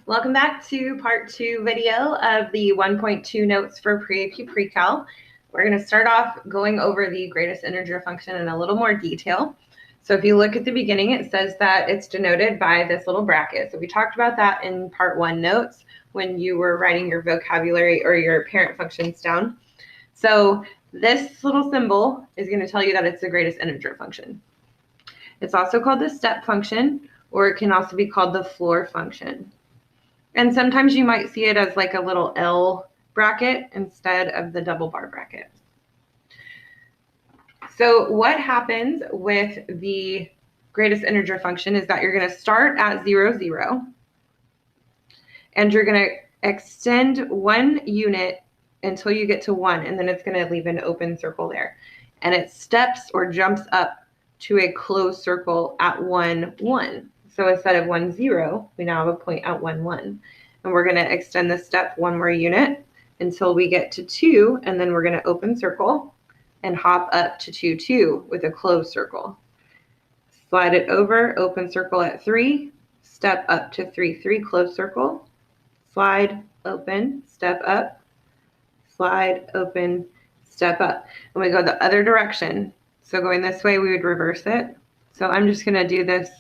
Welcome back to part 2 video of the 1.2 notes for Pre-AP Precal. We're going to start off going over the greatest integer function in a little more detail. So if you look at the beginning, it says that it's denoted by this little bracket. So we talked about that in part 1 notes when you were writing your vocabulary or your parent functions down. So this little symbol is going to tell you that it's the greatest integer function. It's also called the step function, or it can also be called the floor function. And sometimes you might see it as like a little L bracket instead of the double bar bracket. So what happens with the greatest integer function is that you're going to start at 0, 0, and you're going to extend 1 unit until you get to 1, and then it's going to leave an open circle there. And it steps or jumps up to a closed circle at 1, 1. So instead of 1, 0, we now have a point at 1, 1. And we're going to extend the step 1 more unit until we get to 2, and then we're going to open circle and hop up to 2, 2 with a closed circle. Slide it over, open circle at 3, step up to 3, 3, closed circle, slide, open, step up, slide, open, step up. And we go the other direction. So going this way, we would reverse it. So I'm just going to do this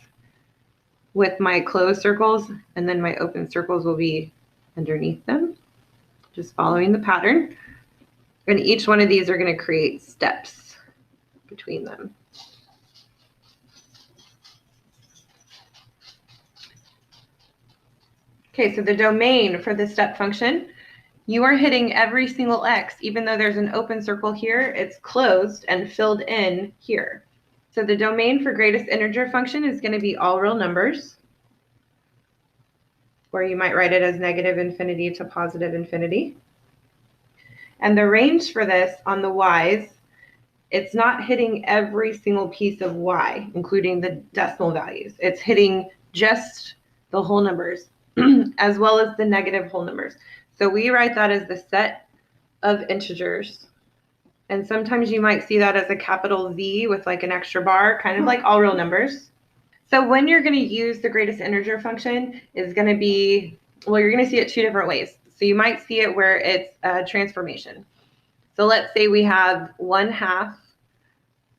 with my closed circles, and then my open circles will be underneath them, just following the pattern. And each one of these are going to create steps between them. Okay, so the domain for the step function, you are hitting every single x, even though there's an open circle here, it's closed and filled in here. So the domain for greatest integer function is going to be all real numbers, or you might write it as negative infinity to positive infinity. And the range for this on the y's, it's not hitting every single piece of y, including the decimal values. It's hitting just the whole numbers, as well as the negative whole numbers. So we write that as the set of integers. And sometimes you might see that as a capital Z with like an extra bar, kind of like all real numbers. So when you're going to use the greatest integer function is going to be, well, you're going to see it 2 different ways. So you might see it where it's a transformation. So let's say we have 1/2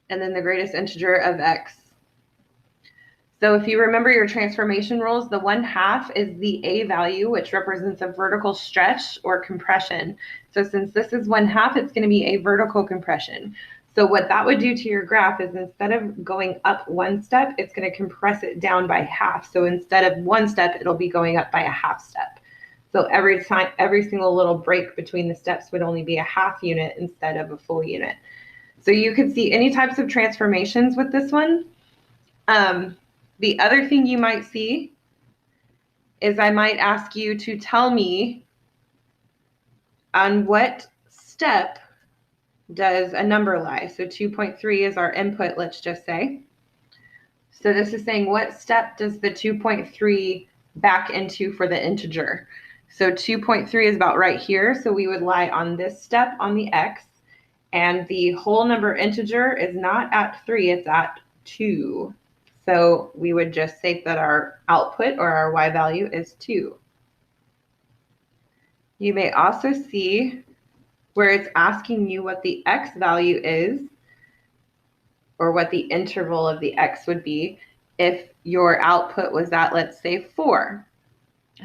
and then the greatest integer of x. So if you remember your transformation rules, the 1/2 is the a value, which represents a vertical stretch or compression. So since this is 1/2, it's going to be a vertical compression. So what that would do to your graph is instead of going up 1 step, it's going to compress it down by half. So instead of 1 step, it'll be going up by a 1/2 step. So every single little break between the steps would only be a 1/2 unit instead of a full unit. So you could see any types of transformations with this one. The other thing you might see is I might ask you to tell me on what step does a number lie. So 2.3 is our input, let's just say. So this is saying what step does the 2.3 back into for the integer. So 2.3 is about right here, so we would lie on this step on the x, and the whole number integer is not at 3, it's at 2. So we would just say that our output or our y value is 2. You may also see where it's asking you what the x value is, or what the interval of the x would be if your output was at, let's say, 4.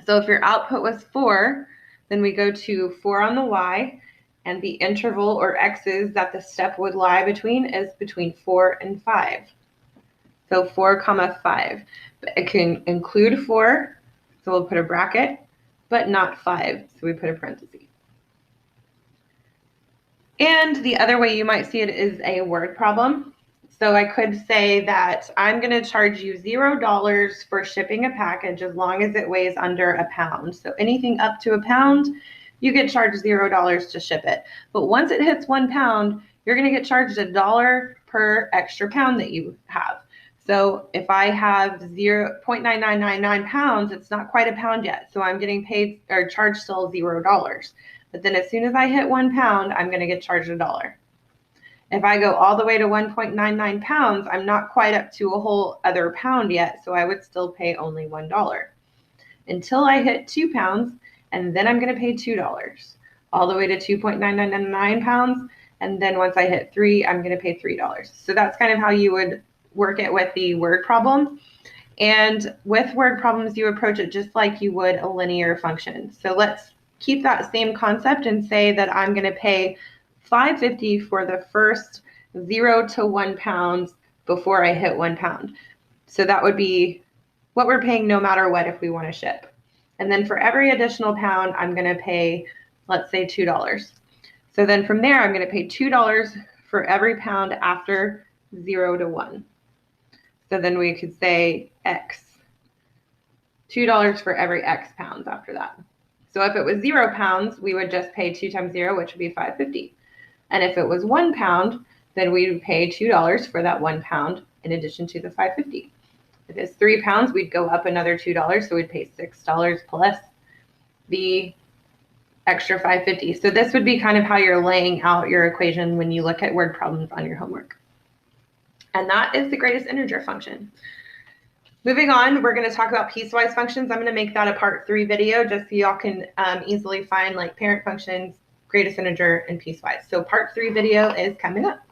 So if your output was 4, then we go to 4 on the y, and the interval or x's that the step would lie between is between 4 and 5. So 4, 5. But it can include 4, so we'll put a bracket, but not 5, so we put a parenthesis. And the other way you might see it is a word problem. So I could say that I'm going to charge you $0 for shipping a package as long as it weighs under a pound. So anything up to a pound, you get charged $0 to ship it. But once it hits 1 pound, you're going to get charged $1 per extra pound that you have. So if I have 0.9999 pounds, it's not quite a pound yet. So I'm getting paid or charged still $0. But then as soon as I hit 1 pound, I'm going to get charged $1. If I go all the way to 1.99 pounds, I'm not quite up to a whole other pound yet, so I would still pay only $1. until I hit 2 pounds, and then I'm going to pay $2, all the way to 2.9999 pounds. And then once I hit 3, I'm going to pay $3. So that's kind of how you would work it with the word problem. And with word problems, you approach it just like you would a linear function. So let's keep that same concept and say that I'm going to pay $5.50 for the first 0 to 1 pounds before I hit 1 pound. So that would be what we're paying no matter what if we want to ship. And then for every additional pound, I'm going to pay, let's say, $2. So then from there, I'm going to pay $2 for every pound after 0 to 1. So then we could say X, $2 for every X pounds after that. So if it was 0 pounds, we would just pay 2 times 0, which would be $5.50. And if it was 1 pound, then we would pay $2 for that 1 pound in addition to the $5.50. If it's 3 pounds, we'd go up another $2, so we'd pay $6 plus the extra $5.50. So this would be kind of how you're laying out your equation when you look at word problems on your homework. And that is the greatest integer function. Moving on, we're going to talk about piecewise functions. I'm going to make that a part 3 video just so y'all can easily find like parent functions, greatest integer, and piecewise. So part 3 video is coming up.